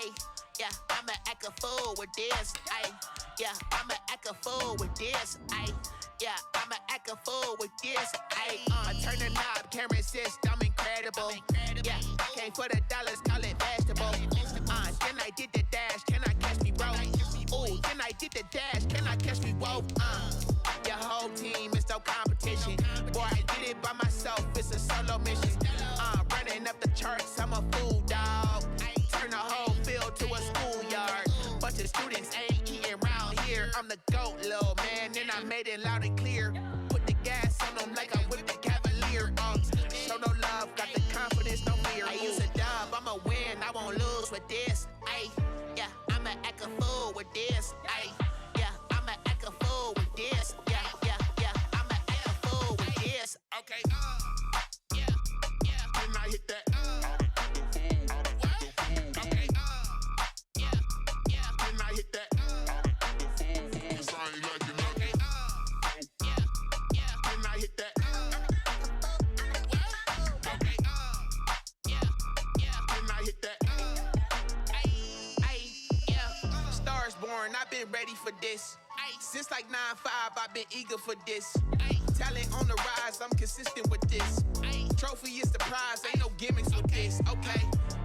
Ayy, yeah, I'ma act a fool with this. Ayy, yeah, I'ma act a fool with this. Ayy, yeah, I'ma act a fool with this. Ayy, I turn the knob, camera assist, I'm incredible. Yeah, came for the dollars, call it vegetable. Then I did the dash, can I catch me, bro? Ooh, then I did the dash, can I catch me, whoa? Your whole team is no competition. Boy, I did it by myself, it's a solo mission. Running up the charts, I'm a fool, dog. Turn the whole field to a schoolyard. Bunch of students ain't eating round here. I'm the GOAT, little man, and I made it loud and clear. Put the gas on them like I'm with the Cavalier. Show no love, got the confidence, no fear. I use a dub, I'ma win, I won't lose with this. Ayy, yeah, I'ma act a fool with this. Ayy, yeah, I'ma act a fool with this. Yeah, yeah, yeah, I'ma act a fool with this. Okay, yeah, yeah, can I hit that? Okay, yeah, yeah, can I hit that? Cause I ain't like it, okay, yeah, yeah, can I hit that? Okay, yeah, yeah, can I hit that? Yeah, stars born, I've been ready for this. Since like 9-5, I've been eager for this. Talent on the rise, I'm consistent with this. Trophy is the prize, ain't no gimmicks with this. Okay,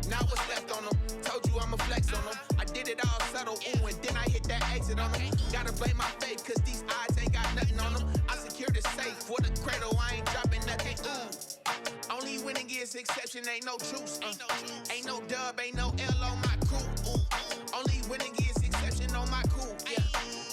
now what's left on them? Told you I'ma flex on them. I did it all subtle, ooh, and then I hit that exit on them. Gotta blame my faith, cause these odds ain't got nothing on them. I secure the safe for the cradle, I ain't dropping nothing, ooh. Only winning is exception, ain't no truce. Ain't no dub, ain't no L on my crew. Only winning is exception on my crew. Yeah,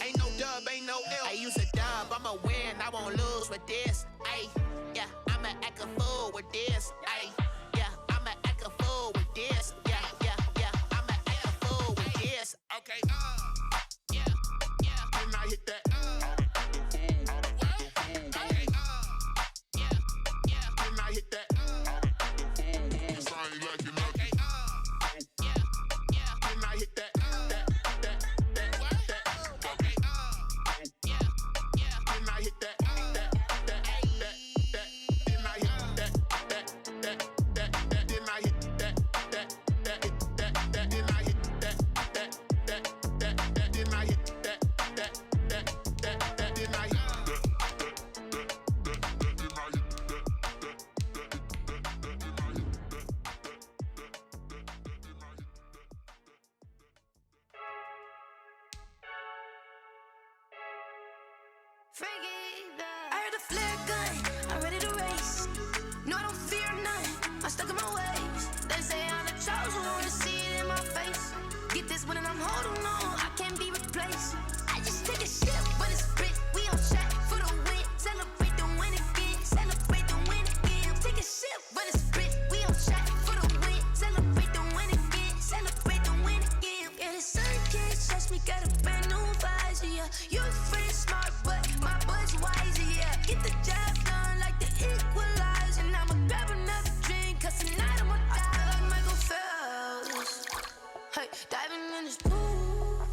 ain't no dub, ain't no L. I use a dub, I'ma win, I won't lose with this. Ayy, yeah, I'ma act a fool with this. Ayy, yeah, I'ma act a fool with this. Yeah, yeah, yeah, I'ma act a fool with this. Okay, yeah, yeah, can I hit that? Okay, yeah, yeah, can I hit that? Cause I ain't like it, okay, yeah, yeah, can I hit that? Okay, yeah, yeah, can I hit that? I heard a flare gun, I'm ready to race. No, I don't fear none, I'm stuck in my ways. They say I'm the chosen one, to see it in my face. Get this one and I'm holding on, I can't be replaced. I just take a shit when it's split, we on track for the win. Celebrate the win again, celebrate the win again. Take a shit when it's split, we on track for the win. Celebrate the win again, celebrate the win again. Yeah, the sun can't touch me, got a brand new visor, yeah. You're friend smart, but my bud's wiser, yeah. Get the job done like the equalizer. And I'ma grab another drink, cause tonight I'ma die like Michael Phelps. Hey, diving in this pool,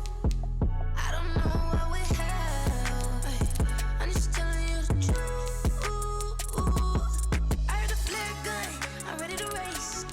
I don't know what we have. Hey, I'm just telling you the truth. I heard a flare gun, I'm ready to race.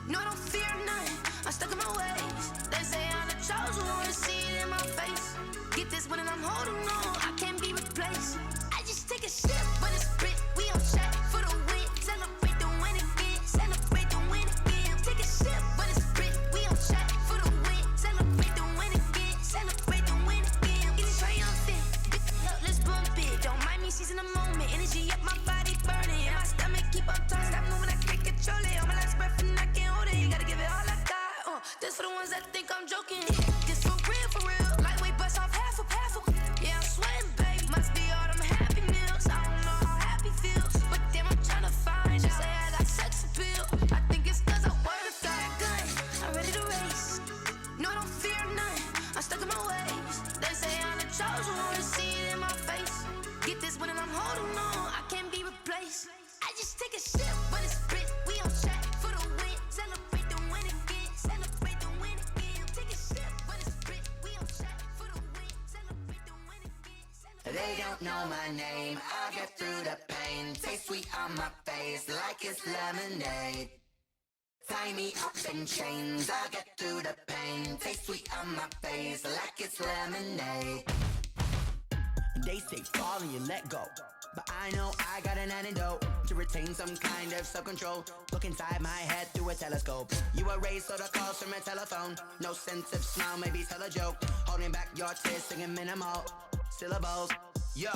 No, I don't fear none, I'm stuck in my ways. They say I'm the chosen one, to see it in my face. Get this one and I'm holding on, I can't be replaced. I just take a shit when it's split, we on track for the win. Celebrate the win again, celebrate the win again. Take a shit when it's split, we on track for the win. Celebrate the win again, celebrate the win again. Get it triumphant, let's bump it. Don't mind me seizing the moment, energy up my body burning. And my stomach keep on turning, stop moving, I can't control it. On my last breath and I can't hold it, you gotta give it all I got. This for the ones that think I'm joking. This for real, lightweight bust off half a. Yeah, I'm sweating, babe, must be all them happy meals. I don't know how happy feels, but damn, I'm trying to find out. Say I got sex appeal, I think it's cause I wear the fire gun. I'm ready to race, no, I don't fear none, I'm stuck in my ways. They say I'm the chosen one, to see it in my face. Get this one and I'm holding on, I can't be replaced. I just take a shit when it's split, we on track for the win. Celebrate the win again, celebrate the win again. Take a shit when it's split, we on track for the win. Celebrate the win again, celebrate. They don't know my name, I'll get through the pain. Taste sweet on my face like it's lemonade. Tie me up in chains, I'll get through the pain. it's lemonade. They say fall and you let go, but I know I got an antidote to retain some kind of self-control. Look inside my head through a telescope. You erase all the calls from a telephone. No sense of smile, maybe tell a joke. Holding back your tears, singing minimal syllables. Yeah,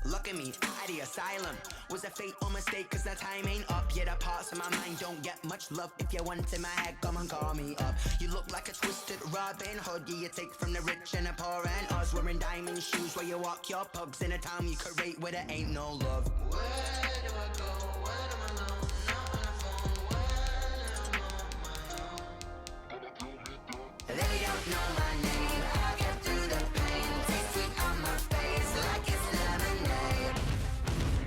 look at me, out the asylum. Was a fate or mistake, cause the time ain't up. Yeah, the parts of my mind don't get much love. If you want in my head, come and call me up. You look like a twisted Robin Hood. Yeah, you take from the rich and the poor and us. Wearing diamond shoes where you walk your pugs. In a town you create where there ain't no love. Where do I go? When I'm alone? Not on the phone. When I'm on my own. They don't know my name. I get through the pain. Taste sweet on my face like it's lemonade.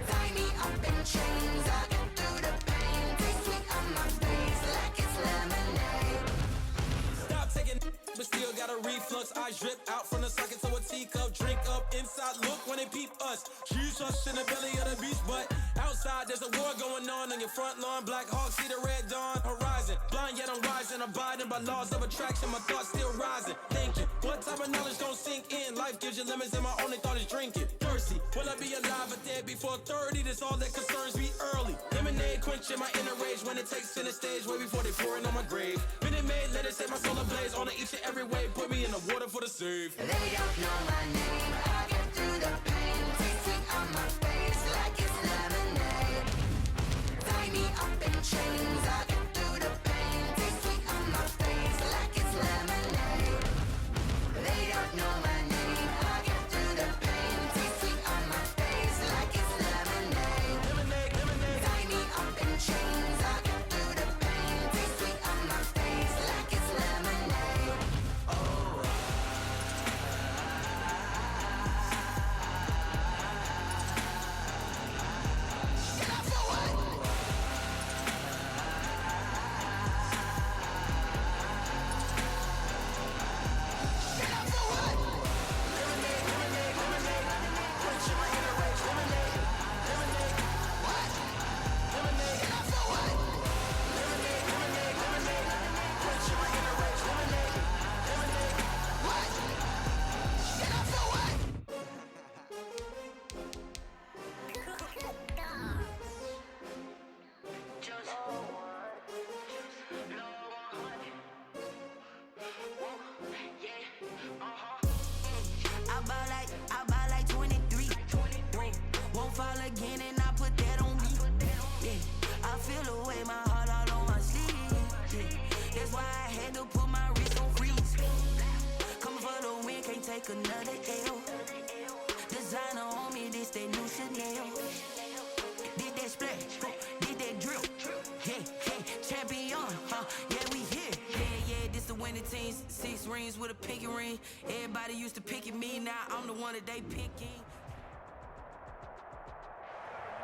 Tie me up in chains. I get through the pain. Taste sweet on my face like it's lemonade. Stop taking but still got a reflux. Eyes drip out from the socket to a teacup. Drink up inside, look when they peep us. She's us in the belly of the beast, but outside there's a war going on your front lawn. Black Hawk, see the red dawn horizon. Blind yet I'm rising, abiding by laws of attraction. My thoughts still rising, thinking what type of knowledge don't sink in. Life gives you lemons and my only thought is drinking. Thirsty, will I be alive or dead before 30? That's all that concerns me early. Lemonade quenching my inner rage when it takes center stage way before they pour it on my grave. Minute Maid, let it set my soul ablaze on each and every way. Put me in the water for the save. They don't know my name. I get through the pain. Taste sweet on my face like it's lemonade. Tie me up in chains. I get through the pain. Taste sweet on my face like it's lemonade. They don't know my name. I get through the pain. Taste sweet on my face like it's lemonade. Lemonade, lemonade. Tie me up in chains. I get through the pain. Taste sweet on my face like it's lemonade. Oh. I buy like 23. Won't fall again and I put that on me. Yeah, I feel the way my heart all on my sleeve. Yeah, that's why I had to put my wrist on freeze. Coming for the win, can't take another L. Designer on me, this that new Chanel. Did that splash, did that drill. Yeah, champion, yeah, we here. Yeah, this the winning team. 6 rings with a pinky ring. Everybody used to pick at me, now I'm the one that they picking.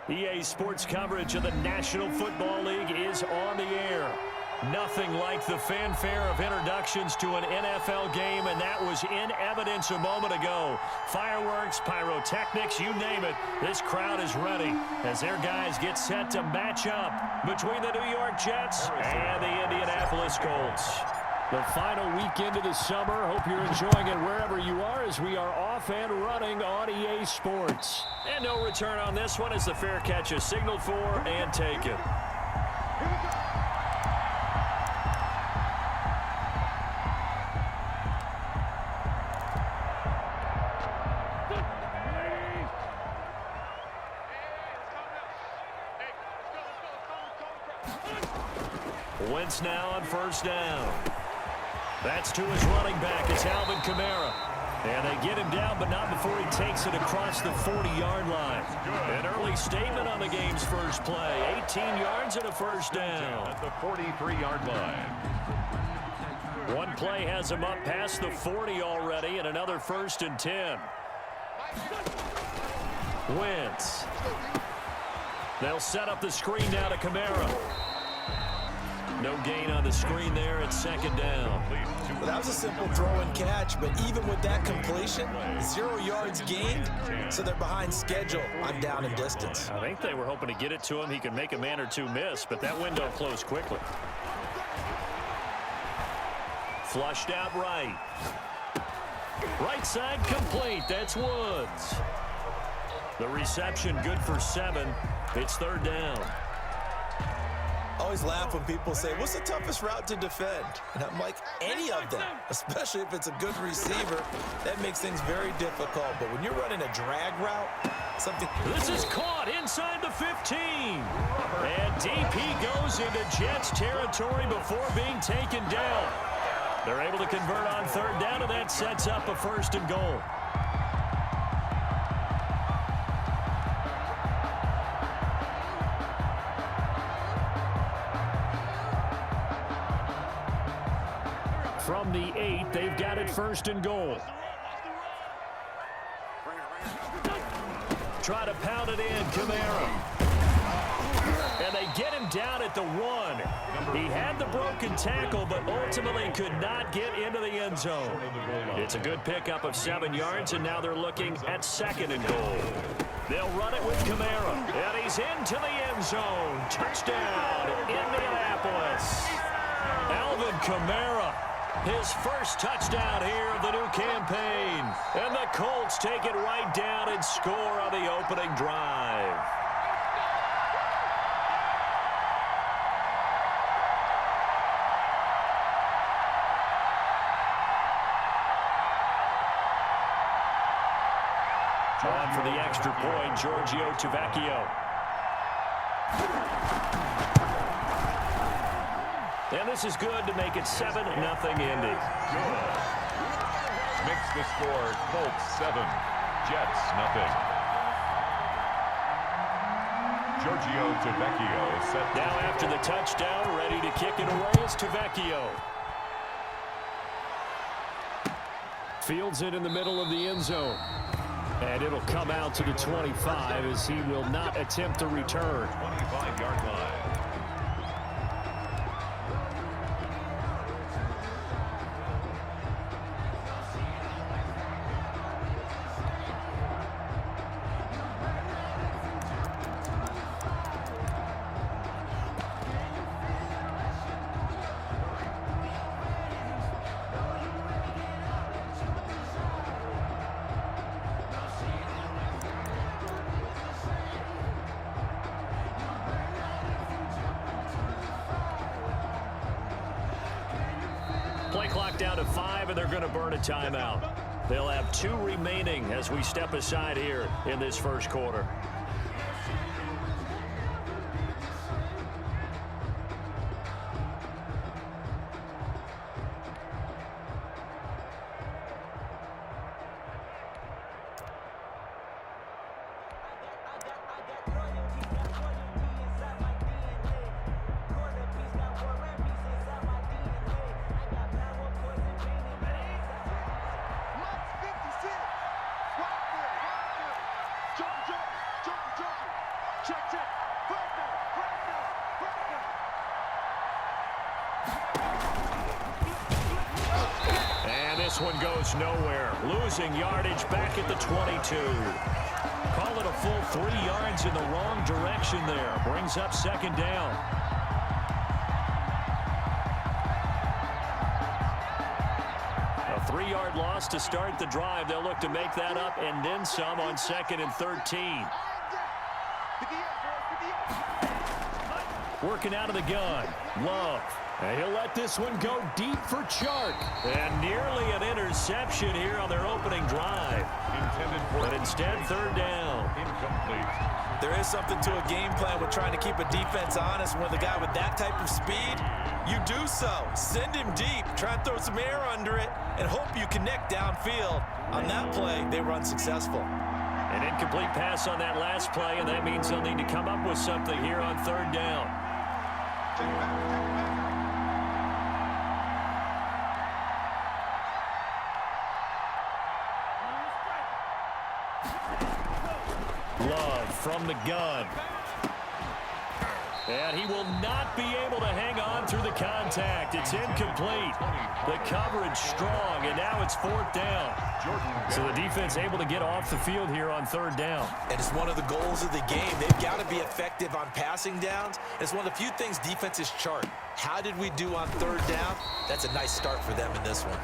EA Sports coverage of the National Football League is on the air. Nothing like the fanfare of introductions to an NFL game, and that was in evidence a moment ago. Fireworks, pyrotechnics, you name it. This crowd is ready as their guys get set to match up between the New York Jets and the Indianapolis Colts. The final weekend of the summer. Hope you're enjoying it wherever you are as we are off and running on EA Sports. And no return on this one as the fair catch is signaled for and taken. Wentz now on first down. That's to his running back. It's Alvin Kamara. And they get him down, but not before he takes it across the 40-yard line. An early statement on the game's first play. 18 yards and a first down. At the 43-yard line. One play has him up past the 40 already, and another 1st and 10. Wentz. They'll set up the screen now to Kamara. No gain on the screen there at 2nd down. Well, that was a simple throw and catch, but even with that completion, 0 yards gained, so they're behind schedule on down and distance. I think they were hoping to get it to him. He could make a man or two miss, but that window closed quickly. Flushed out right. Right side complete. That's Woods. The reception good for 7. It's 3rd down. I always laugh when people say, what's the toughest route to defend? And I'm like, any of them, especially if it's a good receiver. That makes things very difficult. But when you're running a drag route, something... This is caught inside the 15. And DP goes into Jets territory before being taken down. They're able to convert on 3rd down, and that sets up a 1st and goal. From the 8, they've got it 1st and goal. Try to pound it in, Kamara. And they get him down at the 1. He had the broken tackle, but ultimately could not get into the end zone. It's a good pickup of 7 yards, and now they're looking at 2nd and goal. They'll run it with Kamara, and he's into the end zone. Touchdown, Indianapolis. Alvin Kamara. His first touchdown here of the new campaign. And the Colts take it right down and score on the opening drive. On for the extra point, Giorgio Tavecchio. And this is good to make it 7-0 Indy. Good. Makes the score Colts 7, Jets 0. Giorgio Tavecchio set. Now after the touchdown, ready to kick it away is Tavecchio. Fields it in the middle of the end zone. And it'll come out to the 25 as he will not attempt to return. 25-yard line. Play clock down to 5, and they're going to burn a timeout. They'll have 2 remaining as we step aside here in this first quarter. This one goes nowhere. Losing yardage back at the 22. Call it a full 3 yards in the wrong direction there. Brings up 2nd down. A 3-yard loss to start the drive. They'll look to make that up and then some on 2nd and 13. Working out of the gun. Love. And he'll let this one go deep for Chark. And nearly an interception here on their opening drive. But instead, 3rd down. Incomplete. There is something to a game plan with trying to keep a defense honest. When the guy with that type of speed, you do so. Send him deep. Try and throw some air under it and hope you connect downfield. On that play, they were unsuccessful. An incomplete pass on that last play, and that means they'll need to come up with something here on 3rd down. Love from the gun. And he will not be able to hang on through the contact. It's incomplete. The coverage strong, and now it's 4th down. So the defense able to get off the field here on 3rd down. And it's one of the goals of the game. They've got to be effective on passing downs. It's one of the few things defenses chart. How did we do on third down? That's a nice start for them in this one.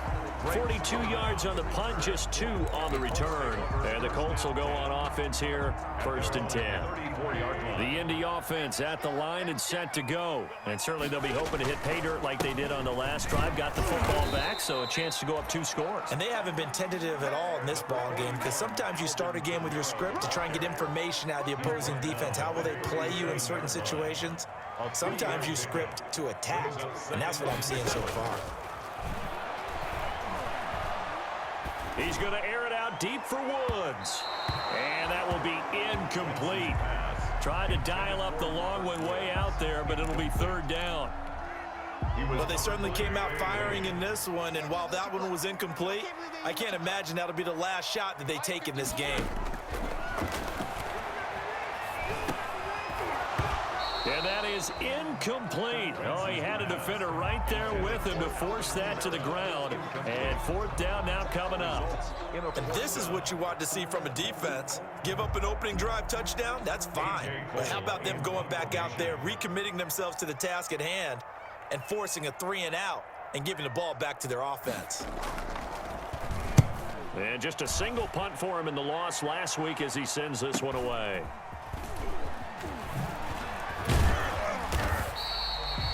42 yards on the punt, just 2 on the return. And the Colts will go on offense here, 1st and 10. The Indy offense at the line and set to go. And certainly they'll be hoping to hit pay dirt like they did on the last drive. Got the football back, so a chance to go up 2 scores. And they haven't been tentative at all in this ball game, because sometimes you start a game with your script to try and get information out of the opposing defense. How will they play you in certain situations? Sometimes you script to attack, and that's what I'm seeing so far. He's going to air it out deep for Woods. And that will be incomplete. Try to dial up the long one way out there, but it'll be 3rd down. Well, they certainly came out firing in this one, and while that one was incomplete, I can't imagine that'll be the last shot that they take in this game. And that is incomplete. Oh, he had a defender right there with him to force that to the ground. And 4th down now coming up. And this is what you want to see from a defense. Give up an opening drive touchdown, that's fine. But how about them going back out there, recommitting themselves to the task at hand, and forcing a 3-and-out and giving the ball back to their offense. And just a single punt for him in the loss last week as he sends this one away.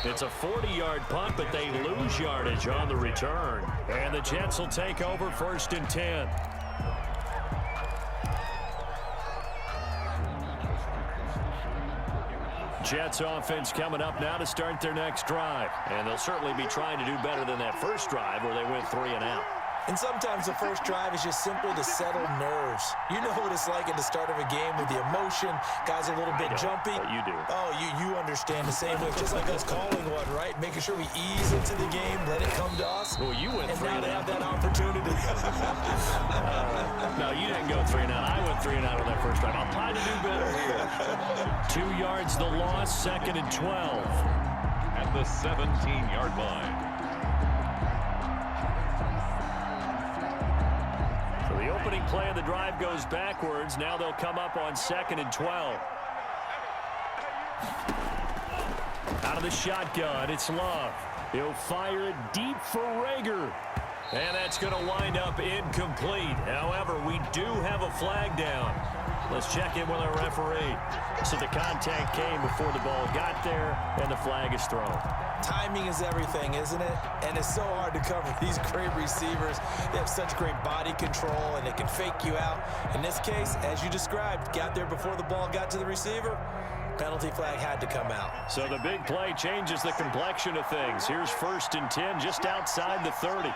It's a 40-yard punt, but they lose yardage on the return. And the Jets will take over 1st and 10. Jets offense coming up now to start their next drive. And they'll certainly be trying to do better than that first drive where they went 3-and-out. And sometimes the first drive is just simply to settle nerves. You know what it's like at the start of a game with the emotion. Guys are a little bit jumpy. You do. Oh, you understand the same way. Just like us calling one, right? Making sure we ease into the game, let it come to us. Well, you went 3-and-out. And now they have that opportunity. No, you didn't go 3-and-out. I went 3-and-out on that first drive. I'll try to do better here. 2 yards the loss, 2nd and 12. At the 17-yard line. The opening play of the drive goes backwards. Now they'll come up on 2nd and 12. Out of the shotgun, it's Love. He'll fire it deep for Rager. And that's going to wind up incomplete. However, we do have a flag down. Let's check in with our referee. So the contact came before the ball got there, and the flag is thrown. Timing is everything, isn't it? And it's so hard to cover these great receivers. They have such great body control, and they can fake you out. In this case, as you described, got there before the ball got to the receiver. Penalty flag had to come out. So the big play changes the complexion of things. Here's 1st and 10 just outside the 30.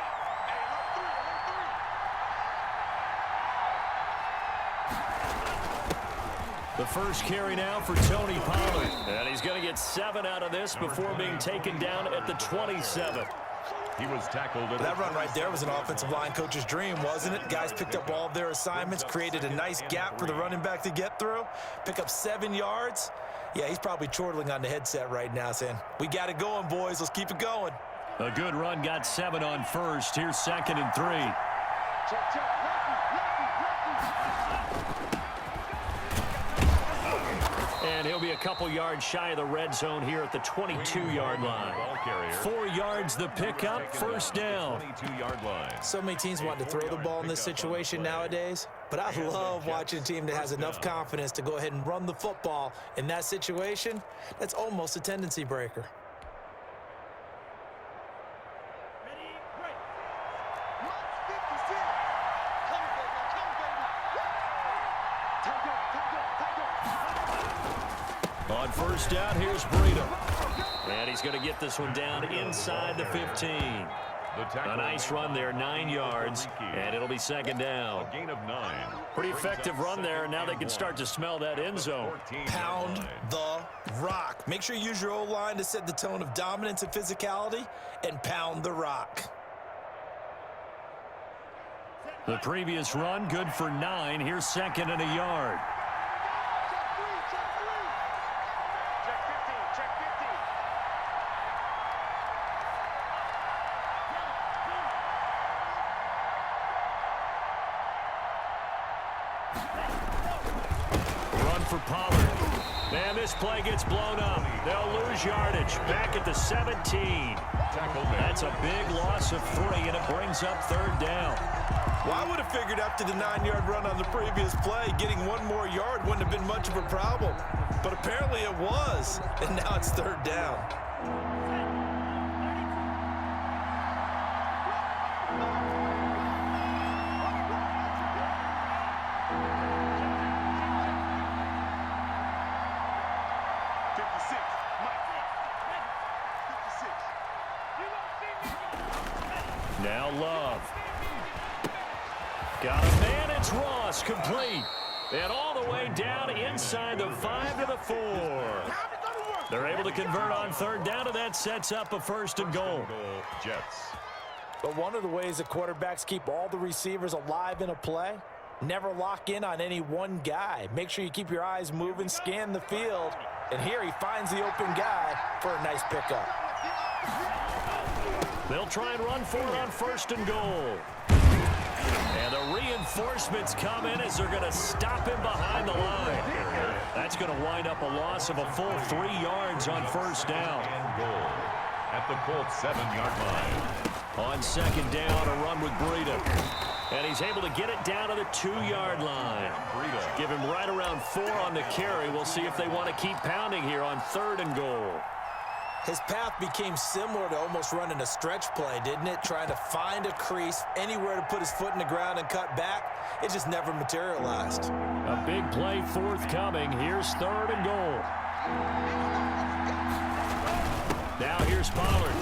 The first carry now for Tony Pollard. And he's going to get 7 out of this before being taken down at the 27. He was tackled. That run right there was an offensive line coach's dream, wasn't it? Guys picked up all of their assignments, created a nice gap for the running back to get through, pick up 7 yards. Yeah, he's probably chortling on the headset right now saying, we got it going, boys. Let's keep it going. A good run, got 7 on first. Here's 2nd and 3. And he'll be a couple yards shy of the red zone here at the 22-yard line. 4 yards the pickup, 1st down. 22-yard line. So many teams want to throw the ball in this situation nowadays, but I love watching a team that has enough confidence to go ahead and run the football in that situation. That's almost a tendency breaker. On 1st down, here's Breida. And he's going to get this one down inside the 15. A nice run there, 9 yards, and it'll be 2nd down. A gain of 9. Pretty effective run there, and now they can start to smell that end zone. Pound the rock. Make sure you use your O-line to set the tone of dominance and physicality, and pound the rock. The previous run, good for 9. Here's 2nd and a yard. Run for Pollard. And this play gets blown up. They'll lose yardage. Back at the 17. That's a big loss of 3, and it brings up 3rd down. Well, I would have figured after the 9-yard run on the previous play, getting 1 more yard wouldn't have been much of a problem. But apparently it was, and now it's 3rd down. Now Love. Got a man, it's Ross, complete. And all the way down inside the 5 to the 4. They're able to convert on 3rd down, and that sets up a 1st and goal. Jets. But one of the ways the quarterbacks keep all the receivers alive in a play, never lock in on any one guy. Make sure you keep your eyes moving, scan the field. And here he finds the open guy for a nice pickup. They'll try and run for it on 1st and goal. And the reinforcements come in as they're going to stop him behind the line. That's going to wind up a loss of a full 3 yards on 1st down. And goal at the Colts 7-yard line. On 2nd down, a run with Breida. And he's able to get it down to the 2-yard line. Give him right around 4 on the carry. We'll see if they want to keep pounding here on 3rd and goal. His path became similar to almost running a stretch play, didn't it? Trying to find a crease, anywhere to put his foot in the ground and cut back. It just never materialized. A big play forthcoming. Here's 3rd and goal. Now here's Pollard.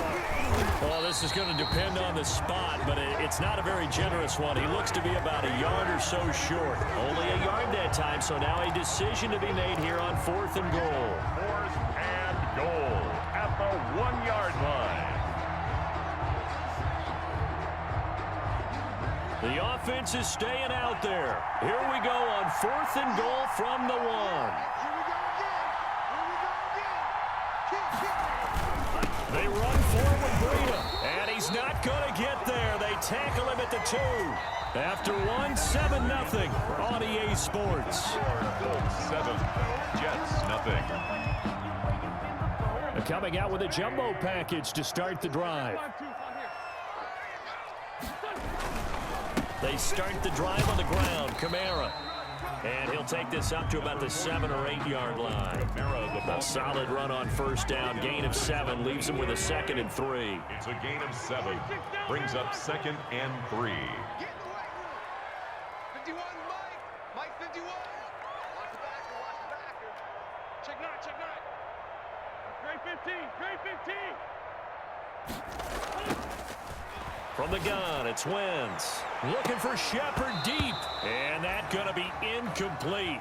Well, this is going to depend on the spot, but it's not a very generous one. He looks to be about a yard or so short. Only a yard that time, so now a decision to be made here on 4th and goal. 4th and goal at the 1-yard line. The offense is staying out there. Here we go on 4th and goal from the 1. They run forward, Breida, and he's not going to get there. They tackle him at the 2. After 1, 7-0 on EA Sports. Colts 7, Jets 0. Coming out with a jumbo package to start the drive. They start the drive on the ground. Kamara. And he'll take this up to about the 7 or 8 yard line. A solid run on 1st down. Gain of 7 leaves him with a 2nd and 3. It's a gain of 7. Brings up 2nd and 3. 51, Mike 51. Watch the backer. Check 9. Grade 15. From the gun, it's Wentz. Looking for Shepard deep. And that's going to be incomplete.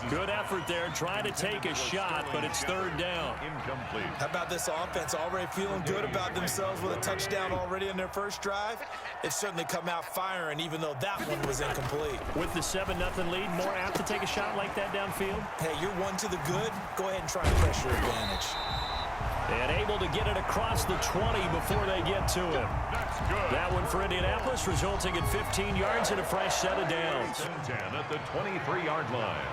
Good effort there, trying to take a shot, but it's 3rd down. Incomplete. How about this offense already feeling good about themselves with a touchdown already in their first drive? They've certainly come out firing, even though that one was incomplete. With the 7-0 lead, more apt to take a shot like that downfield? Hey, you're 1 to the good. Go ahead and try and press your advantage. And able to get it across the 20 before they get to him. That's good. That one for Indianapolis, resulting in 15 yards and a fresh set of downs. 10 at the 23-yard line.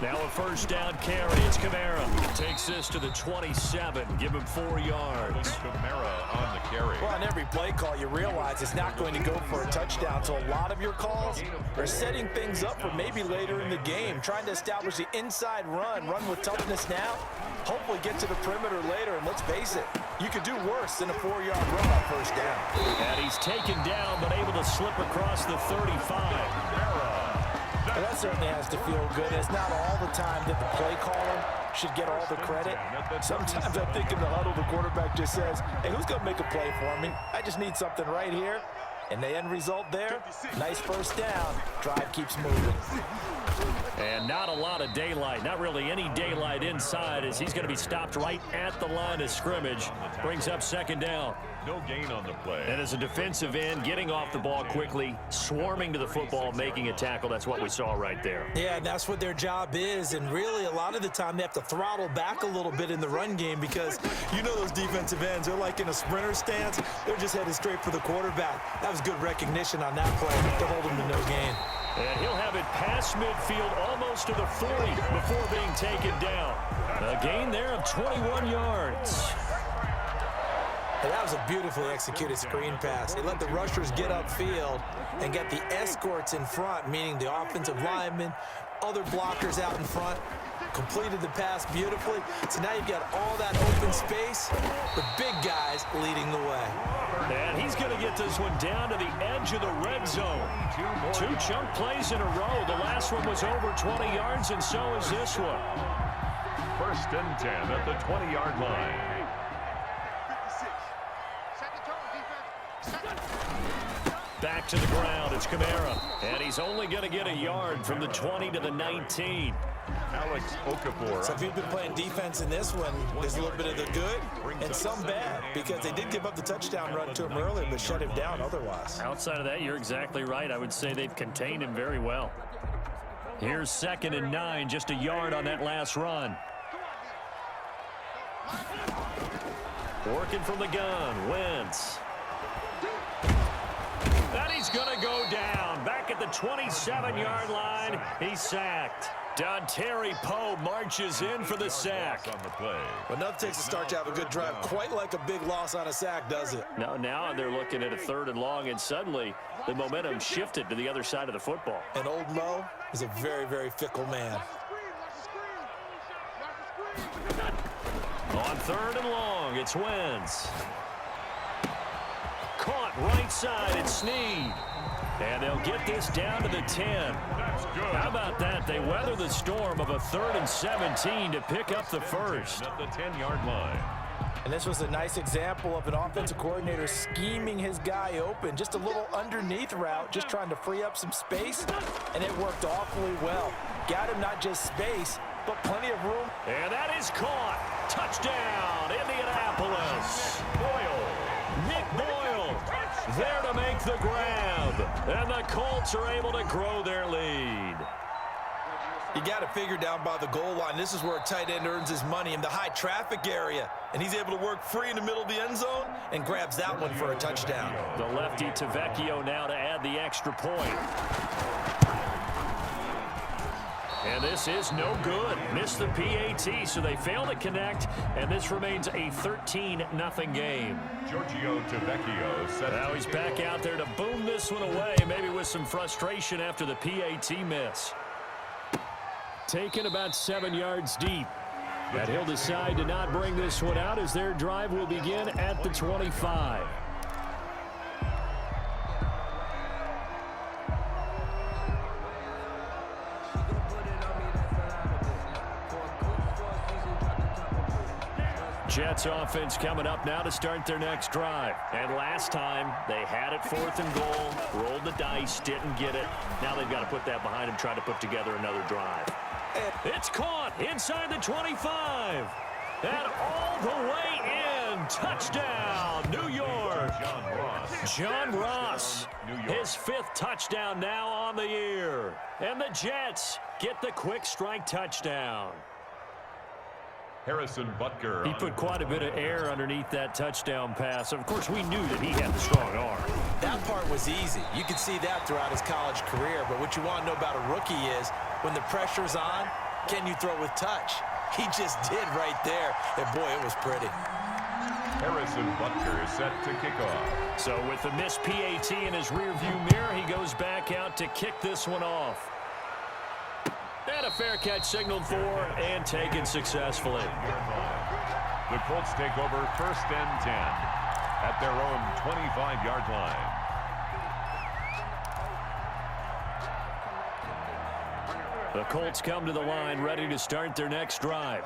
Now a 1st down carry. It's Kamara. Takes this to the 27. Give him 4 yards. Kamara on the carry. Well, on every play call, you realize it's not going to go for a touchdown. So a lot of your calls are setting things up for maybe later in the game, trying to establish the inside run with toughness now, hopefully get to the perimeter later. And let's face it, you could do worse than a 4-yard run on 1st down. And he's taken down, but able to slip across the 35. Well, that certainly has to feel good. It's not all the time that the play caller should get all the credit. Sometimes I think in the huddle, the quarterback just says, hey, who's going to make a play for me? I just need something right here. And the end result there, nice 1st down. Drive keeps moving. And not a lot of daylight, not really any daylight inside, as he's going to be stopped right at the line of scrimmage. Brings up 2nd down. No gain on the play. And as a defensive end, getting off the ball quickly, swarming to the football, making a tackle. That's what we saw right there. Yeah, that's what their job is. And really, a lot of the time, they have to throttle back a little bit in the run game because you know those defensive ends, they're like in a sprinter stance. They're just headed straight for the quarterback. That was good recognition on that play to hold him to no gain. And he'll have it past midfield, almost close to the 40 before being taken down. A gain there of 21 yards. And that was a beautifully executed screen pass. He let the rushers get upfield and get the escorts in front, meaning the offensive linemen, other blockers out in front, completed the pass beautifully. So now you've got all that open space with big guys leading the way. And he's going to get this one down to the edge of the red zone. Two chunk plays in a row. The last one was over 20 yards, and so is this one. 1st and 10 at the 20-yard line. Back to the ground, it's Kamara. And he's only going to get a yard from the 20 to the 19. Alex Okafor. So if you've been playing defense in this one, there's a little bit of the good and some bad, because they did give up the touchdown run to him earlier, but shut him down otherwise. Outside of that, you're exactly right. I would say they've contained him very well. Here's 2nd and 9, just a yard on that last run. Working from the gun, Wentz. And he's going to go down. Back at the 27-yard line, he's sacked. Dontari Poe marches in for the sack. On the play. But nothing takes a start to have a good drive, quite like a big loss on a sack, does it? No, now they're looking at a 3rd and long, and suddenly the momentum shifted to the other side of the football. And old Mo is a very, very fickle man. On 3rd and long, it's Wentz. Caught right side, it's Snead. And they'll get this down to the 10. How about that? They weather the storm of a 3rd and 17 to pick up the first. At the 10-yard line. And this was a nice example of an offensive coordinator scheming his guy open. Just a little underneath route, just trying to free up some space, and it worked awfully well. Got him not just space, but plenty of room. And that is caught. Touchdown, Indianapolis. Boyle. Nick Boyle there to make the grab. And the Colts are able to grow their lead. You got to figure down by the goal line. This is where a tight end earns his money, in the high traffic area. And he's able to work free in the middle of the end zone and grabs that one for a touchdown. The lefty to Vecchio now to add the extra point. And this is no good. Missed the PAT, so they fail to connect, and this remains a 13-0 game. Giorgio Tavecchio set. Now he's back out there to boom this one away, maybe with some frustration after the PAT miss. Taken about 7 yards deep. And he'll decide to not bring this one out as their drive will begin at the 25. Jets offense coming up now to start their next drive. And last time, they had it 4th and goal, rolled the dice, didn't get it. Now they've got to put that behind them, try to put together another drive. It's caught inside the 25. And all the way in. Touchdown, New York. John Ross, his 5th touchdown now on the year. And the Jets get the quick strike touchdown. Harrison Butker. He put quite a bit of air underneath that touchdown pass. Of course, we knew that he had the strong arm. That part was easy. You could see that throughout his college career. But what you want to know about a rookie is, when the pressure's on, can you throw with touch? He just did right there. And boy, it was pretty. Harrison Butker is set to kick off. So with the missed PAT in his rearview mirror, he goes back out to kick this one off. And a fair catch signaled for and taken successfully. The Colts take over 1st and 10 at their own 25-yard line. The Colts come to the line ready to start their next drive.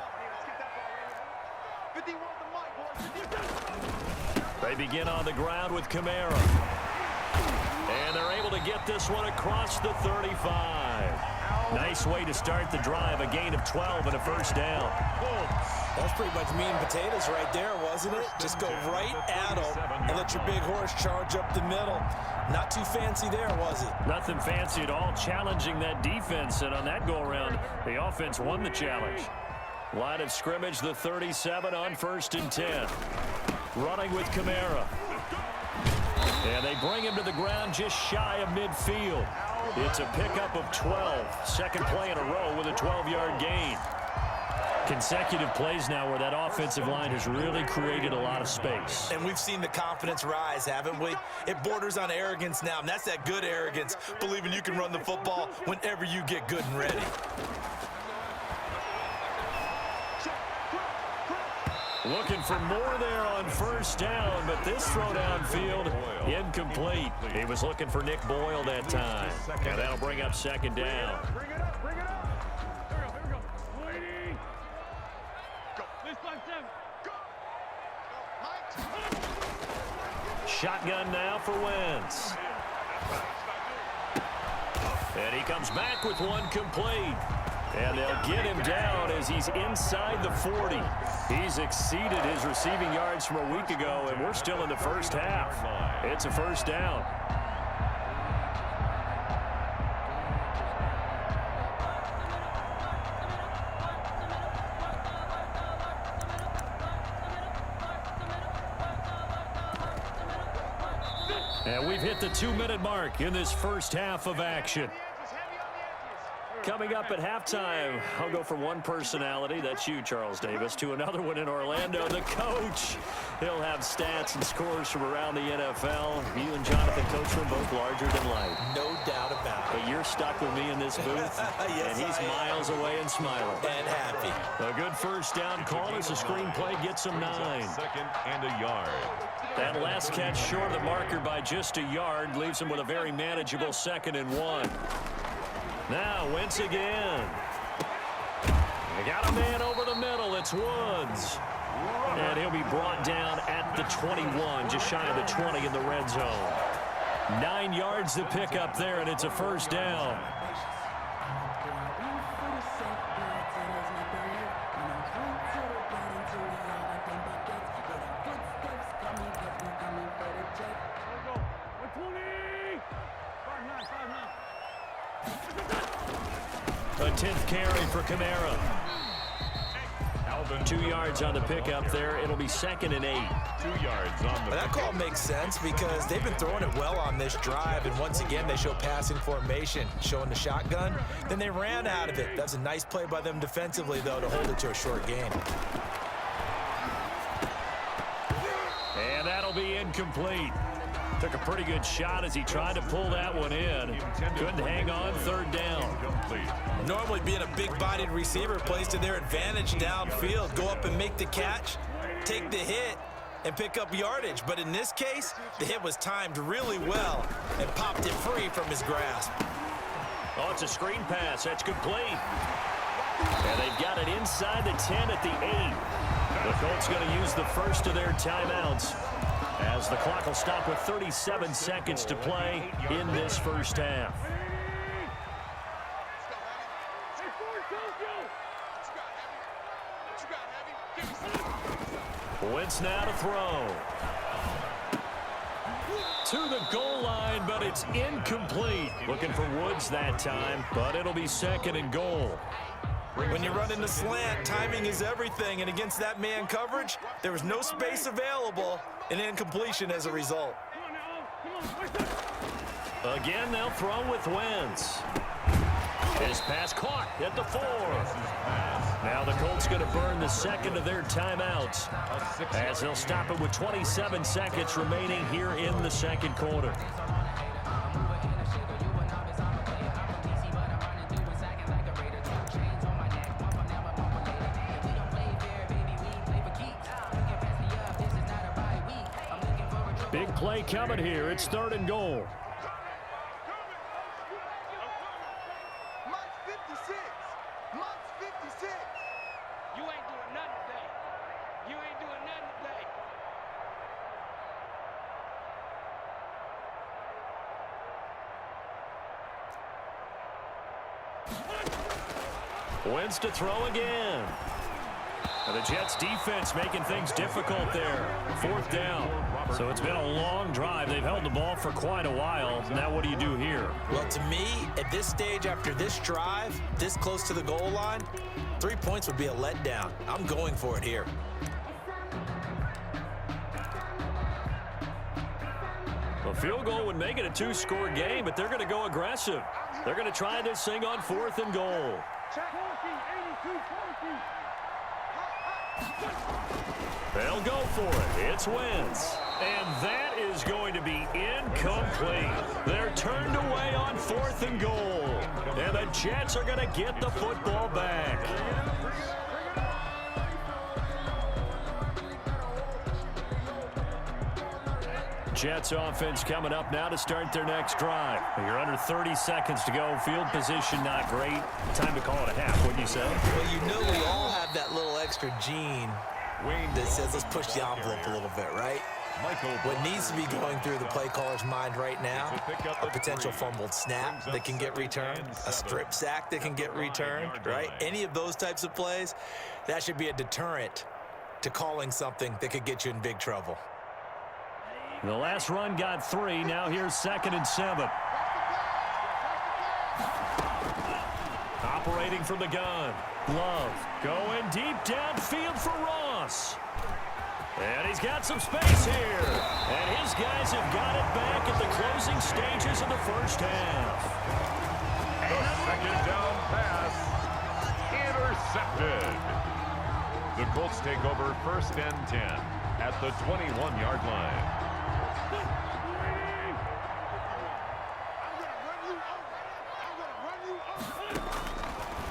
They begin on the ground with Kamara. And they're able to get this one across the 35. Nice way to start the drive, a gain of 12 and a 1st down. That's pretty much meat and potatoes right there, wasn't it? Just go right at them and let your big horse charge up the middle. Not too fancy there, was it? Nothing fancy at all, challenging that defense, and on that go-around, the offense won the challenge. Line of scrimmage, the 37 on 1st and 10. Running with Kamara. And they bring him to the ground just shy of midfield. It's a pickup of 12. Second play in a row with a 12-yard gain. Consecutive plays now where that offensive line has really created a lot of space. And we've seen the confidence rise, haven't we? It borders on arrogance now, and that's that good arrogance, believing you can run the football whenever you get good and ready. Looking for more there on first down, but this throw downfield incomplete. He was looking for Nick Boyle that time. And that'll bring up second down. Bring it up, bring it up. Here we go. Go. This 5-7. Go. Shotgun now for Wentz. And he comes back with one complete. And they'll get him down as he's inside the 40. He's exceeded his receiving yards from a week ago, and we're still in the first half. It's a first down. And we've hit the 2-minute mark in this first half of action. Coming up at halftime, I'll go from one personality, that's you, Charles Davis, to another one in Orlando, the coach. He'll have stats and scores from around the NFL. You and Jonathan Coachman both larger than life. No doubt about it. But you're stuck with me in this booth, Yes, and he's miles away and smiling. And happy. A good first down call as the screenplay gets him 9. Second and a yard. That last catch short of the marker by just a yard leaves him with a very manageable 2nd and 1. Now, Wentz again. They got a man over the middle. It's Woods. And he'll be brought down at the 21, just shy of the 20 in the red zone. 9 yards to pick up there, and it's a first down. A 10th carry for Kamara. 2 yards on the pickup there. It'll be 2nd and 8. 2 yards on the That call makes sense because they've been throwing it well on this drive, and once again they show passing formation, showing the shotgun. Then they ran out of it. That's a nice play by them defensively, though, to hold it to a short gain. And that'll be incomplete. Took a pretty good shot as he tried to pull that one in. Couldn't hang on, 3rd down. Normally being a big-bodied receiver plays to their advantage downfield. Go up and make the catch, take the hit, and pick up yardage. But in this case, the hit was timed really well and popped it free from his grasp. Oh, it's a screen pass. That's complete. And they've got it inside the 10 at the 8. The Colts going to use the first of their timeouts as the clock will stop with 37 seconds to play in this first half. Wentz now to throw. To the goal line, but it's incomplete. Looking for Woods that time, but it'll be 2nd and goal. When you run in the slant, timing is everything, and against that man coverage, there was no space available, and incompletion as a result. Again, they'll throw with Wentz. His pass caught at the 4. Now the Colts going to burn the 2nd of their timeouts as they'll stop it with 27 seconds remaining here in the 2nd quarter. Big play coming here. It's 3rd and goal. Wentz to throw again. And the Jets defense making things difficult there. 4th down. So it's been a long drive. They've held the ball for quite a while. Now what do you do here? Well, to me, at this stage after this drive, this close to the goal line, 3 points would be a letdown. I'm going for it here. A field goal would make it a two-score game, but they're going to go aggressive. They're going to try this thing on 4th and goal. They'll go for it. It's Wentz. And that is going to be incomplete. They're turned away on 4th and goal. And the Jets are going to get the football back. Jets offense coming up now to start their next drive. You're under 30 seconds to go. Field position not great. Time to call it a half, wouldn't you say? Well, you know we all have that little extra gene that says let's push the envelope a little bit, right? What needs to be going through the play caller's mind right now, a potential fumbled snap that can get returned, a strip sack that can get returned, right? Any of those types of plays, that should be a deterrent to calling something that could get you in big trouble. The last run got 3. Now here's 2nd and 7. Operating from the gun. Love going deep downfield for Ross. And he's got some space here. And his guys have got it back at the closing stages of the first half. The second down pass intercepted. The Colts take over 1st and 10 at the 21-yard line.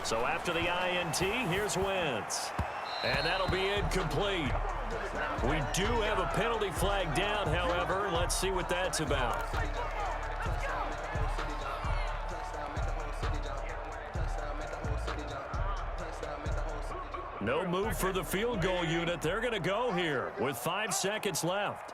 So after the INT, here's Wentz. And that'll be incomplete. We do have a penalty flag down, however. Let's see what that's about. No move for the field goal unit. They're going to go here with 5 seconds left.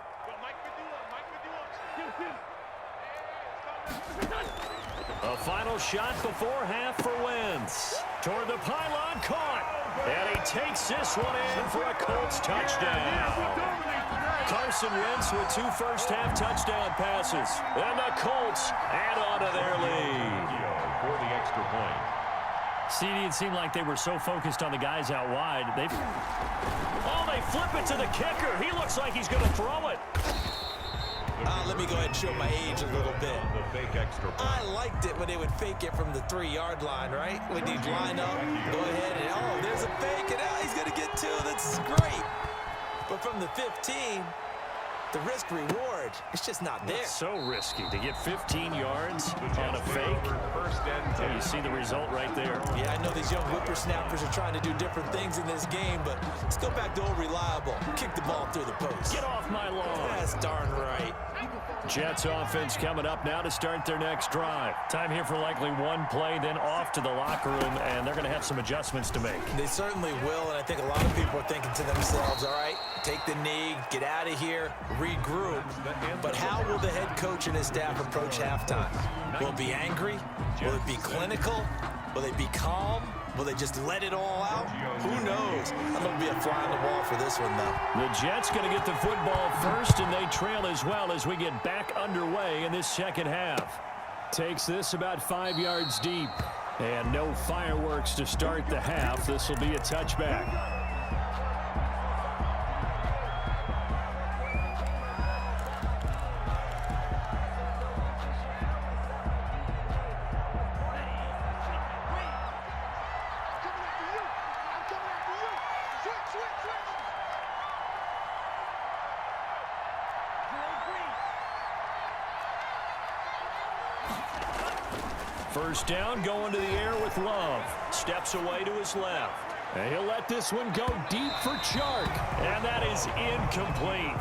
A final shot before half for Wentz. Toward the pylon, caught. And he takes this one in for a Colts touchdown. Carson Wentz with 2 first-half touchdown passes. And the Colts add on to their lead. For the extra point. CD, it seemed like they were so focused on the guys out wide. They flip it to the kicker. He looks like he's going to throw it. Let me go ahead and show my age a little bit. The fake extra point. I liked it when they would fake it from the 3-yard line, right? When you'd line up, go ahead, and there's a fake, and he's going to get 2. That's great. But from the 15, the risk-reward, it's just not there. It's so risky to get 15 yards on a fake. 1st and 10. You see the result right there. Yeah, I know these young whippersnappers are trying to do different things in this game, but let's go back to old reliable. Kick the ball through the post. Get off my lawn. That's darn right. Jets offense coming up now to start their next drive. Time here for likely one play, then off to the locker room, and they're going to have some adjustments to make. They certainly will, and I think a lot of people are thinking to themselves, all right, take the knee, get out of here, regroup. But how will the head coach and his staff approach halftime? Will it be angry? Will it be clinical? Will they be calm? Will they just let it all out? Who knows? I'm going to be a fly on the wall for this one, though. The Jets going to get the football first, and they trail as well as we get back underway in this second half. Takes this about 5 yards deep. And no fireworks to start the half. This will be a touchback. First down, going to the air with Love. Steps away to his left. And he'll let this one go deep for Chark. And that is incomplete.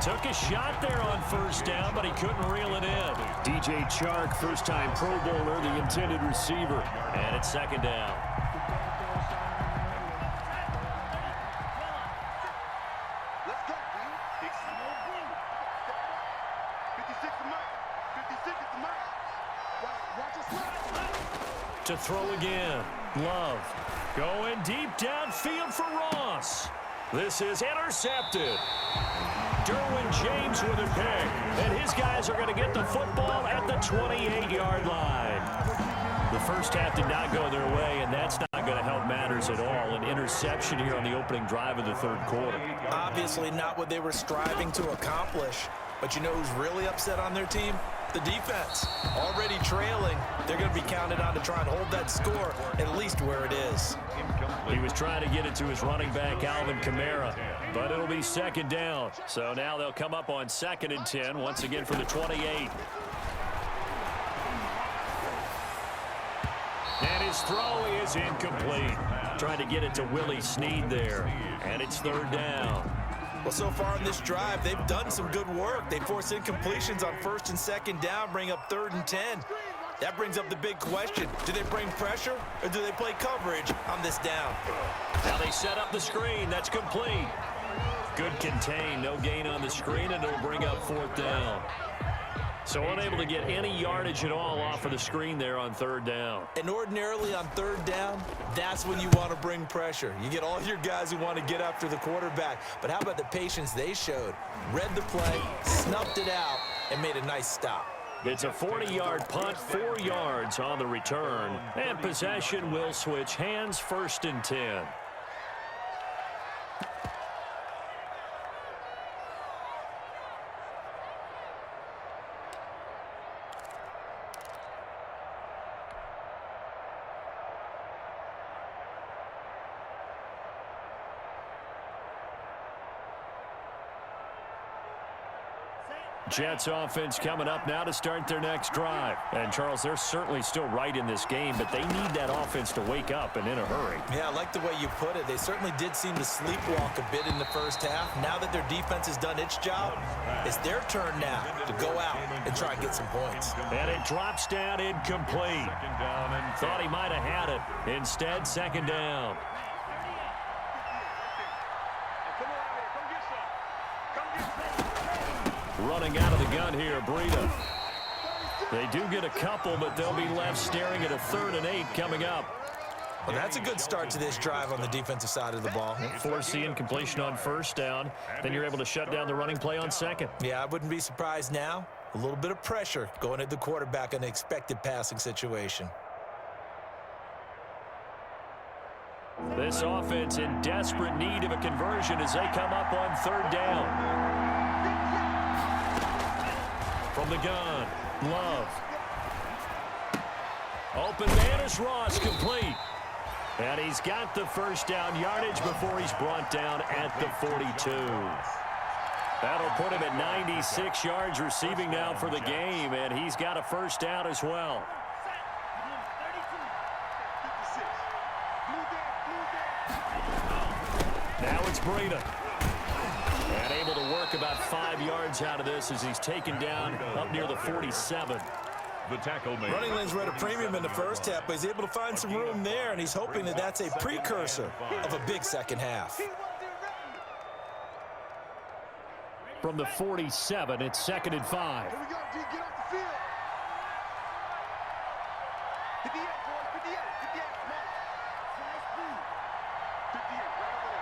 Took a shot there on first down, but he couldn't reel it in. DJ Chark, first-time Pro Bowler, the intended receiver. And it's second down. Let's go, man. 56 to Mike. 56 to Mike. Watch us slide. To throw again. Love going deep downfield for Ross. This is intercepted. Derwin James with a pick. And his guys are going to get the football at the 28-yard line. The first half did not go their way, and that's not going to help matters at all. An interception here on the opening drive of the third quarter. Obviously not what they were striving to accomplish. But you know who's really upset on their team? The defense. Already trailing, they're going to be counted on to try and hold that score at least where it is. He was trying to get it to his running back, Alvin Kamara, but it'll be second down. So now they'll come up on 2nd and 10, once again for the 28. And his throw is incomplete. Trying to get it to Willie Snead there, and it's 3rd down. Well, so far in this drive, they've done some good work. They force incompletions on 1st and 2nd down, bring up 3rd and 10. That brings up the big question. Do they bring pressure, or do they play coverage on this down? Now they set up the screen. That's complete. Good contain. No gain on the screen, and it'll bring up 4th down. So unable to get any yardage at all off of the screen there on 3rd down. And ordinarily on 3rd down, that's when you want to bring pressure. You get all your guys who want to get after the quarterback. But how about the patience they showed? Read the play, snuffed it out, and made a nice stop. It's a 40-yard punt, 4 yards on the return. And possession will switch hands, 1st and 10. Jets offense coming up now to start their next drive. And, Charles, they're certainly still right in this game, but they need that offense to wake up and in a hurry. Yeah, I like the way you put it. They certainly did seem to sleepwalk a bit in the first half. Now that their defense has done its job, it's their turn now to go out and try and get some points. And it drops down incomplete. Thought he might have had it. Instead, 2nd down. Running out of the gun here, Breida. They do get a couple, but they'll be left staring at a 3rd and 8 coming up. Well, that's a good start to this drive on the defensive side of the ball. Force the incompletion on 1st down. Then you're able to shut down the running play on 2nd. Yeah, I wouldn't be surprised now. A little bit of pressure going at the quarterback in an expected passing situation. This offense in desperate need of a conversion as they come up on 3rd down. From the gun, Love. Open man is Ross, complete. And he's got the 1st down yardage before he's brought down at the 42. That'll put him at 96 yards receiving now for the game, and he's got a 1st down as well. Now it's Breida. And able to work about 5 yards out of this as he's taken down up near the 47. The tackle made. Running lanes were at a premium in the first half, but he's able to find some room there, and he's hoping that that's a precursor of a big second half. From the 47, it's 2nd and 5. Here we go, D. Get off the field. 58, boys. 58. 58. Come on. 58. Right over there. Right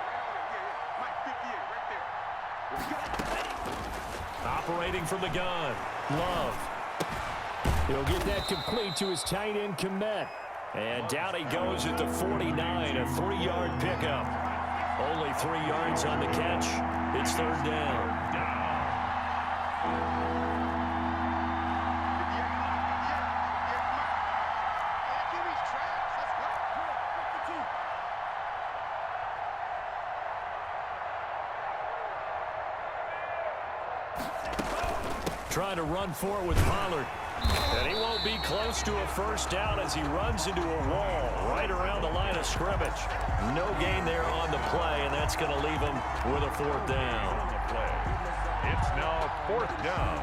over there. Yeah. Mike, 58. Right there. Operating from the gun, Love. He'll get that complete to his tight end, Komet. And down he goes at the 49, a 3-yard pickup. Only 3 yards on the catch. It's 3rd down. Trying to run for it with Pollard. And he won't be close to a 1st down as he runs into a wall right around the line of scrimmage. No gain there on the play, and that's going to leave him with a 4th down. It's now 4th down.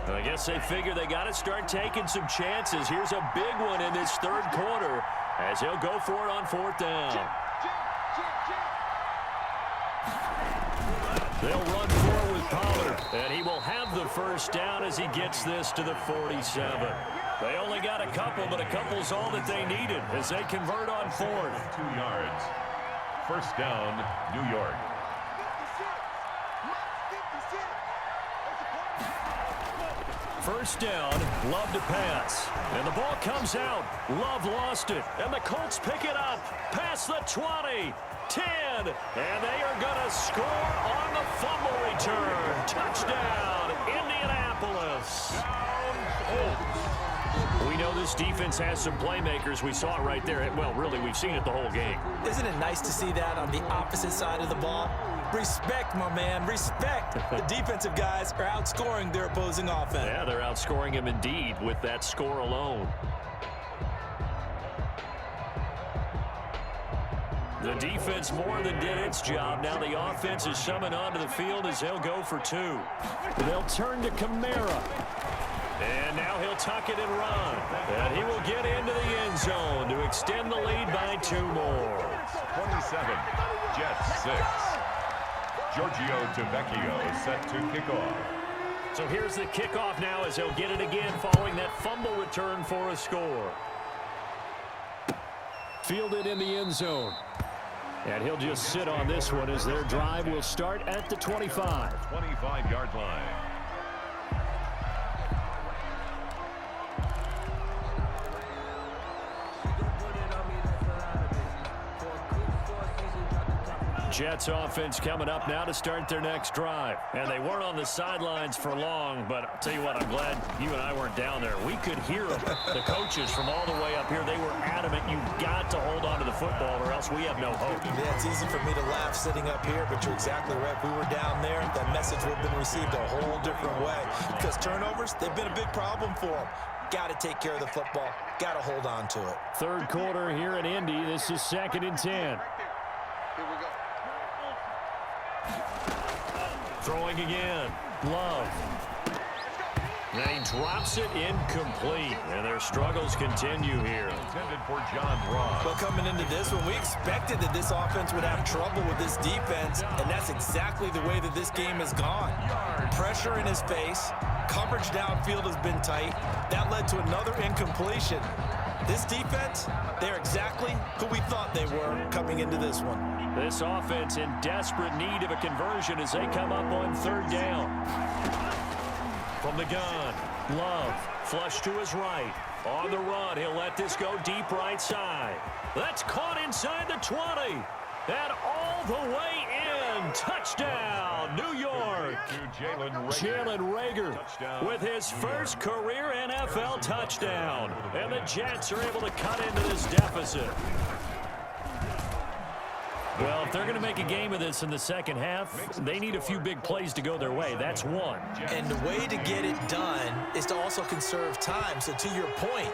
I guess they figure they got to start taking some chances. Here's a big one in this 3rd quarter as he'll go for it on 4th down. They'll run forward with Pollard, and he will have the 1st down as he gets this to the 47. They only got a couple, but a couple's all that they needed as they convert on 4th. 2 yards. 1st down, New York. first down. Love to pass. And the ball comes out. Love lost it. And the Colts pick it up. Past the 20. 10. And they are going to score on the fumble return. Touchdown, Indianapolis. We know this defense has some playmakers. We saw it right there. Well, really, we've seen it the whole game. Isn't it nice to see that on the opposite side of the ball? Respect, my man, respect. The defensive guys are outscoring their opposing offense. Yeah, they're outscoring him indeed with that score alone. The defense more than did its job. Now the offense is summoned onto the field as they'll go for 2. They'll turn to Kamara. And now he'll tuck it and run. And he will get into the end zone to extend the lead by 2 more. 27, Jets 6. Giorgio Tavecchio set to kick off. So here's the kickoff now as he'll get it again following that fumble return for a score. Fielded in the end zone. And he'll just sit on this one as their drive will start at the 25. 25-yard line. Jets offense coming up now to start their next drive. And they weren't on the sidelines for long, but I'll tell you what, I'm glad you and I weren't down there. We could hear them. The coaches from all the way up here, they were adamant, you've got to hold on to the football or else we have no hope. Yeah, it's easy for me to laugh sitting up here, but you're exactly right. If we were down there, that message would have been received a whole different way. Because turnovers, they've been a big problem for them. Got to take care of the football. Got to hold on to it. Third quarter here in Indy. This is 2nd and 10. Here we go. Throwing again. Love. And he drops it incomplete. And their struggles continue here. Intended for John Ross. But coming into this one, we expected that this offense would have trouble with this defense, and that's exactly the way that this game has gone. Pressure in his face. Coverage downfield has been tight. That led to another incompletion. This defense, they're exactly who we thought they were coming into this one. This offense in desperate need of a conversion as they come up on 3rd down. From the gun, Love, flush to his right. On the run, he'll let this go deep right side. That's caught inside the 20. And all the way in. Touchdown, New York. Jalen Reagor with his first career NFL touchdown. And the Jets are able to cut into this deficit. Well, if they're going to make a game of this in the second half, they need a few big plays to go their way. That's one. And the way to get it done is to also conserve time. So to your point,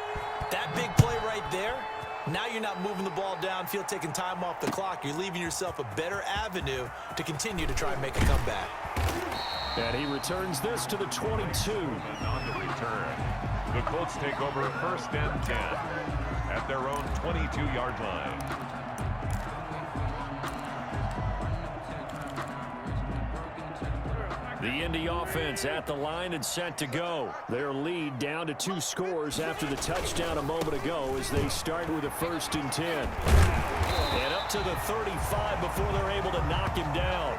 that big play right there, now you're not moving the ball downfield, taking time off the clock. You're leaving yourself a better avenue to continue to try and make a comeback. And he returns this to the 22. On the return, the Colts take over 1st and 10 at their own 22-yard line. The Indy offense at the line and set to go. Their lead down to 2 scores after the touchdown a moment ago as they start with a 1st and 10. And up to the 35 before they're able to knock him down.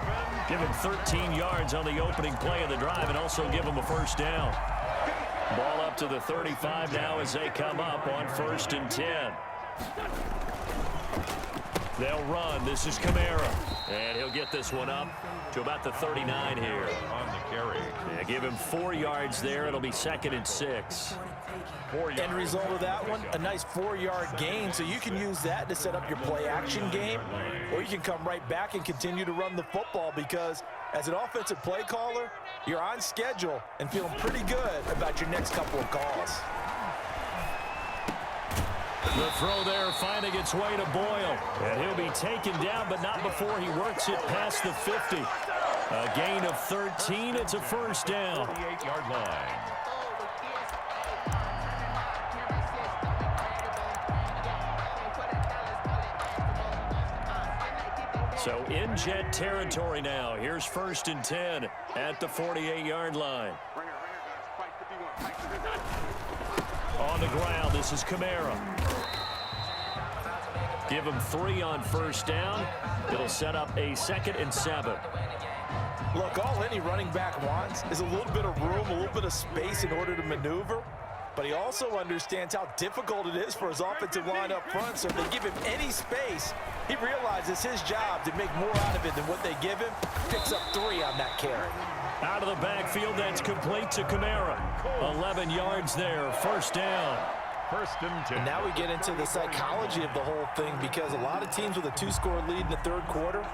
Give him 13 yards on the opening play of the drive and also give him a 1st down. Ball up to the 35 now as they come up on 1st and 10. They'll run. This is Kamara. And he'll get this one up to about the 39 here. On the carry. Yeah, give him 4 yards there. It'll be 2nd and 6. End result of that one, a nice 4-yard gain. So you can use that to set up your play-action game, or you can come right back and continue to run the football because as an offensive play caller, you're on schedule and feeling pretty good about your next couple of calls. The throw there finding its way to Boyle. And he'll be taken down, but not before he works it past the 50. A gain of 13. It's a 1st down. 38-yard line. So in Jet territory now. Here's 1st and 10 at the 48-yard line. On the ground, this is Kamara. Give him 3 on 1st down. It'll set up a 2nd and 7. Look, all any running back wants is a little bit of room, a little bit of space in order to maneuver. But he also understands how difficult it is for his offensive line up front. So if they give him any space, he realizes his job to make more out of it than what they give him. Picks up 3 on that carry. Out of the backfield, that's complete to Kamara. 11 yards there, first down. First and 10. And now we get into the psychology of the whole thing, because a lot of teams with a 2-score lead in the third quarter,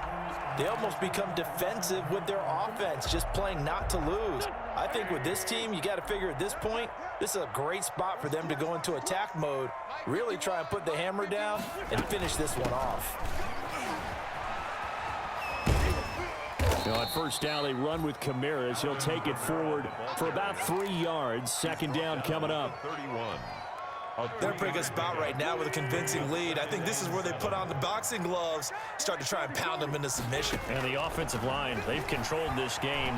they almost become defensive with their offense, just playing not to lose. I think with this team, you got to figure at this point, this is a great spot for them to go into attack mode, really try and put the hammer down and finish this one off. On first down, they run with Kamara as he'll take it forward for about 3 yards. Second down coming up. 31. They're in a pretty good spot right now with a convincing lead. I think this is where they put on the boxing gloves, start to try and pound them into submission. And the offensive line, they've controlled this game.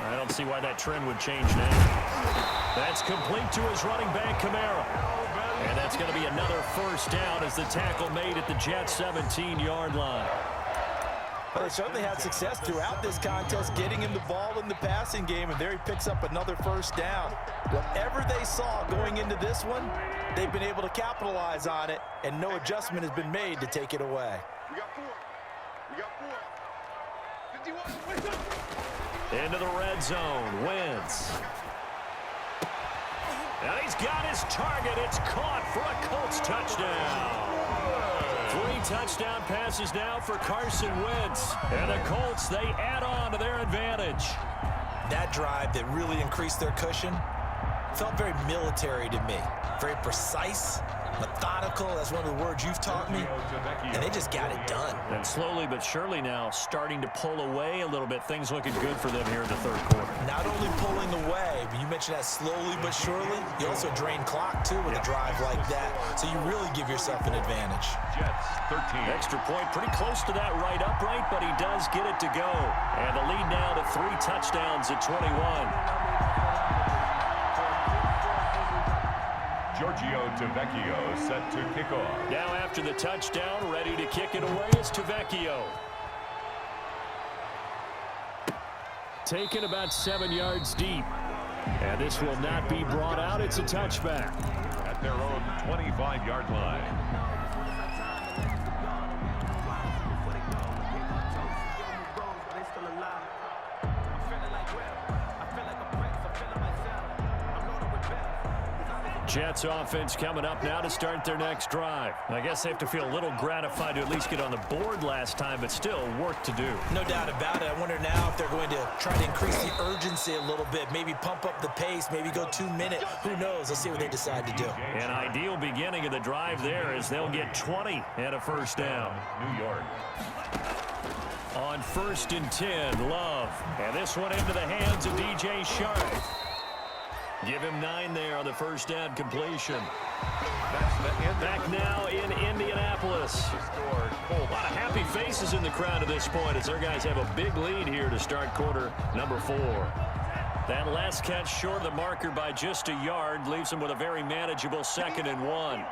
I don't see why that trend would change now. That's complete to his running back, Kamara. And that's going to be another first down as the tackle made at the Jets' 17-yard line. Well, they certainly had success throughout this contest getting him the ball in the passing game, and there he picks up another first down. Whatever they saw going into this one, they've been able to capitalize on it, and no adjustment has been made to take it away. We got 4. We got 4. 51. Into the red zone, Wentz. Now he's got his target. It's caught for a Colts touchdown. 3 touchdown passes now for Carson Wentz. And the Colts, they add on to their advantage. That drive that really increased their cushion felt very military to me. Very precise, methodical. That's one of the words you've taught me. And they just got it done. And slowly but surely now starting to pull away a little bit. Things looking good for them here in the third quarter. Not only pulling away, but you mentioned that slowly but surely. You also drain clock, too, with a drive like that. So you really give yourself an advantage. Jets, 13. Extra point, pretty close to that right upright, but he does get it to go. And the lead now to 3 touchdowns at 21. Giorgio Tavecchio set to kick off. Now after the touchdown, ready to kick it away is Tavecchio. Taken about 7 yards deep. And this will not be brought out. It's a touchback. At their own 25-yard line. Jets offense coming up now to start their next drive. I guess they have to feel a little gratified to at least get on the board last time, but still work to do. No doubt about it. I wonder now if they're going to try to increase the urgency a little bit, maybe pump up the pace, maybe go 2-minute. Who knows? Let's see what they decide to do. An ideal beginning of the drive there is they'll get 20 and a first down. New York. On 1st and 10, Love. And this one into the hands of DJ Shark. Give him 9 there on the first down completion. Back now in Indianapolis. A lot of happy faces in the crowd at this point as their guys have a big lead here to start quarter number 4. That last catch short of the marker by just a yard leaves them with a very manageable 2nd and 1.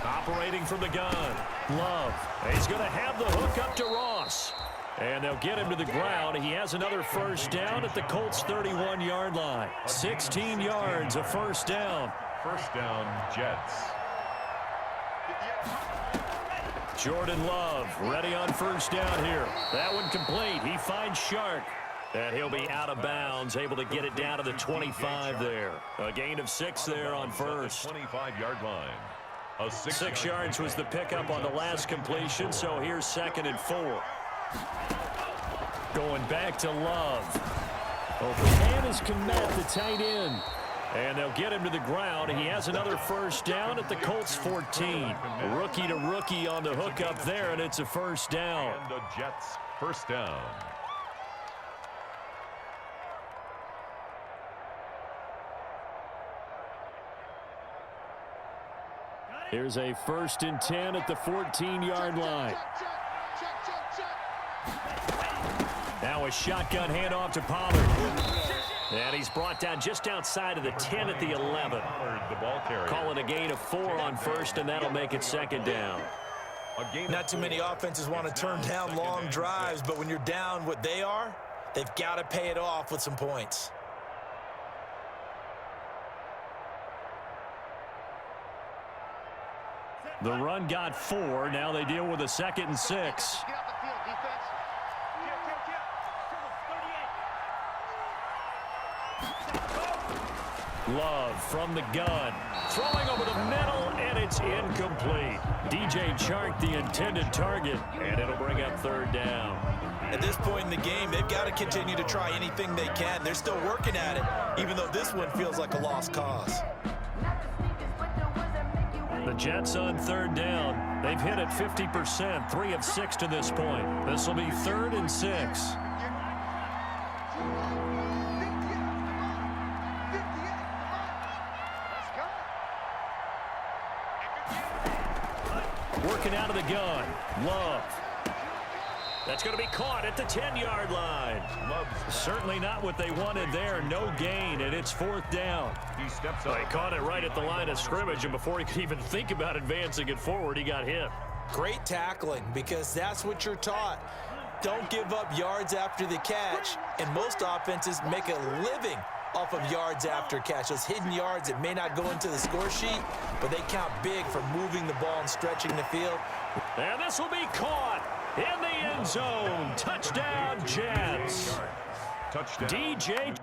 Operating from the gun. Love. He's going to have the hook up to Ross. And they'll get him to the ground. He has another first down at the Colts' 31-yard line. 16 yards, a first down. First down, Jets. Jordan Love ready on first down here. That one complete. He finds Shark. And he'll be out of bounds, able to get it down to the 25 there. A gain of 6 there on first. 25-yard line. 6 yards was the pickup on the last completion, so here's 2nd and 4. Going back to Love. Open man is Komet, the tight end. And they'll get him to the ground. He has another first down at the Colts 14. Rookie to rookie on the hook up there, and it's a first down. And the Jets first down. Here's a 1st and 10 at the 14-yard line. Now a shotgun handoff to Pollard. And he's brought down just outside of the 10 at the 11. The ball carrier. Call it a gain of 4 on first, and that'll make it 2nd down. Not too many offenses want to turn down long drives, but when you're down what they are, they've got to pay it off with some points. The run got 4. Now they deal with a 2nd and 6. Get off the field, defense. Love from the gun. Throwing over the middle, and it's incomplete. DJ Chark, the intended target, and it'll bring up 3rd down. At this point in the game, they've got to continue to try anything they can. They're still working at it, even though this one feels like a lost cause. The Jets on 3rd down. They've hit it 50%, 3 of 6 to this point. This will be 3rd and 6. Working out of the gun. Love. That's going to be caught at the 10-yard line. Certainly not what they wanted there. No gain, and it's 4th down. He steps He up. caught it right at the line of scrimmage, and before he could even think about advancing it forward, he got hit. Great tackling, because that's what you're taught. Don't give up yards after the catch, and most offenses make a living off of yards after catch. Those hidden yards that may not go into the score sheet, but they count big for moving the ball and stretching the field. And this will be caught in the end zone. Touchdown, Jets. Touchdown. DJ